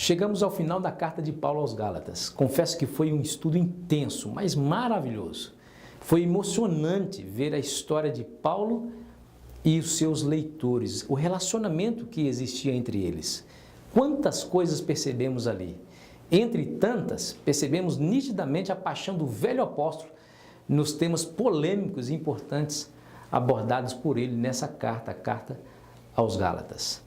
Chegamos ao final da carta de Paulo aos Gálatas. Confesso que foi um estudo intenso, mas maravilhoso. Foi emocionante ver a história de Paulo e os seus leitores, o relacionamento que existia entre eles. Quantas coisas percebemos ali. Entre tantas, percebemos nitidamente a paixão do velho apóstolo nos temas polêmicos e importantes abordados por ele nessa carta, a carta aos Gálatas.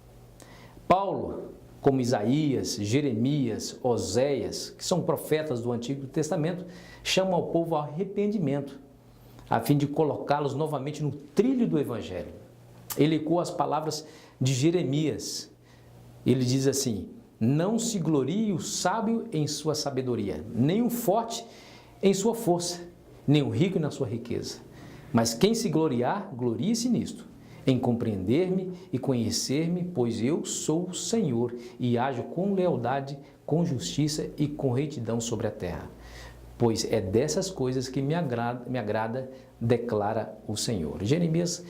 Paulo, como Isaías, Jeremias, Oséias, que são profetas do Antigo Testamento, chama ao povo ao arrependimento, a fim de colocá-los novamente no trilho do Evangelho. Ele ecoa as palavras de Jeremias. Ele diz assim: não se glorie o sábio em sua sabedoria, nem o forte em sua força, nem o rico na sua riqueza. Mas quem se gloriar, glorie-se nisto, em compreender-me e conhecer-me, pois eu sou o Senhor e ajo com lealdade, com justiça e com retidão sobre a terra. Pois é dessas coisas que me agrada, declara o Senhor. Jeremias,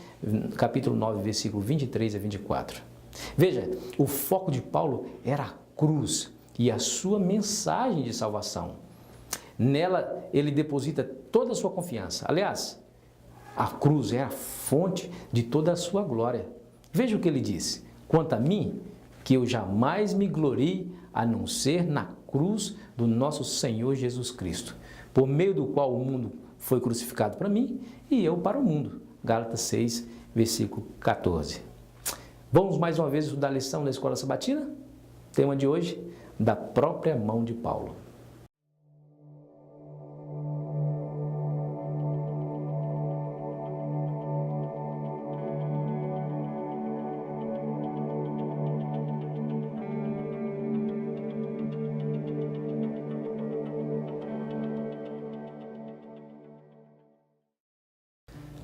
capítulo 9, versículo 23 a 24. Veja, o foco de Paulo era a cruz e a sua mensagem de salvação. Nela, ele deposita toda a sua confiança. Aliás, a cruz é a fonte de toda a sua glória. Veja o que ele diz: quanto a mim, que eu jamais me glorie a não ser na cruz do nosso Senhor Jesus Cristo, por meio do qual o mundo foi crucificado para mim e eu para o mundo. Gálatas 6, versículo 14. Vamos mais uma vez estudar a lição da Escola Sabatina? Tema de hoje: da própria mão de Paulo.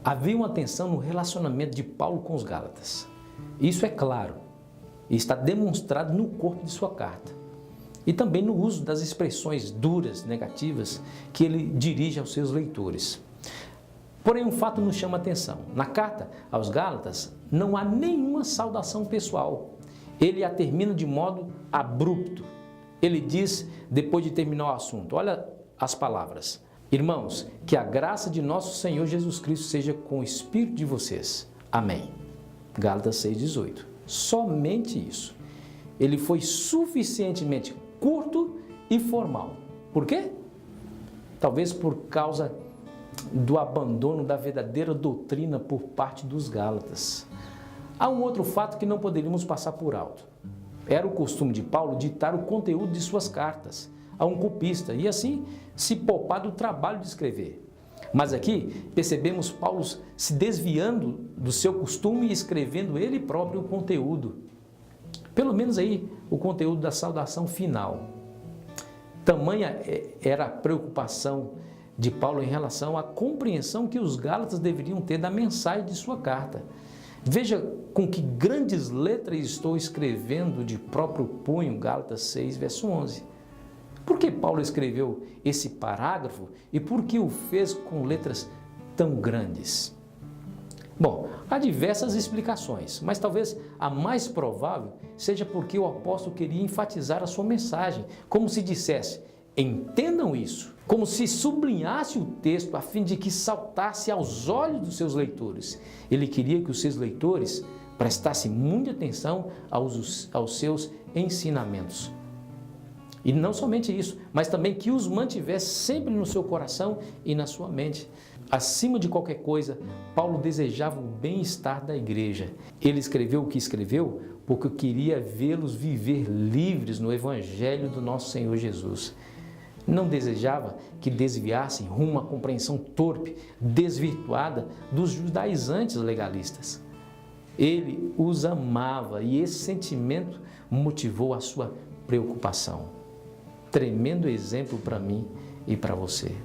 Havia uma tensão no relacionamento de Paulo com os Gálatas. Isso é claro e está demonstrado no corpo de sua carta e também no uso das expressões duras, negativas, que ele dirige aos seus leitores. Porém, um fato nos chama a atenção. Na carta aos Gálatas não há nenhuma saudação pessoal. Ele a termina de modo abrupto. Ele diz, depois de terminar o assunto, olha as palavras: irmãos, que a graça de nosso Senhor Jesus Cristo seja com o espírito de vocês. Amém. Gálatas 6,18. Somente isso. Ele foi suficientemente curto e formal. Por quê? Talvez por causa do abandono da verdadeira doutrina por parte dos Gálatas. Há um outro fato que não poderíamos passar por alto. Era o costume de Paulo ditar o conteúdo de suas cartas a um copista e assim se poupar do trabalho de escrever. Mas aqui percebemos Paulo se desviando do seu costume e escrevendo ele próprio o conteúdo. Pelo menos aí o conteúdo da saudação final. Tamanha era a preocupação de Paulo em relação à compreensão que os Gálatas deveriam ter da mensagem de sua carta. Veja com que grandes letras estou escrevendo de próprio punho, Gálatas 6, verso 11. Por que Paulo escreveu esse parágrafo e por que o fez com letras tão grandes? Bom, há diversas explicações, mas talvez a mais provável seja porque o apóstolo queria enfatizar a sua mensagem, como se dissesse: entendam isso, como se sublinhasse o texto a fim de que saltasse aos olhos dos seus leitores. Ele queria que os seus leitores prestassem muita atenção aos seus ensinamentos. E não somente isso, mas também que os mantivesse sempre no seu coração e na sua mente. Acima de qualquer coisa, Paulo desejava o bem-estar da igreja. Ele escreveu o que escreveu porque queria vê-los viver livres no Evangelho do nosso Senhor Jesus. Não desejava que desviassem rumo à compreensão torpe, desvirtuada dos judaizantes legalistas. Ele os amava e esse sentimento motivou a sua preocupação. Tremendo exemplo para mim e para você.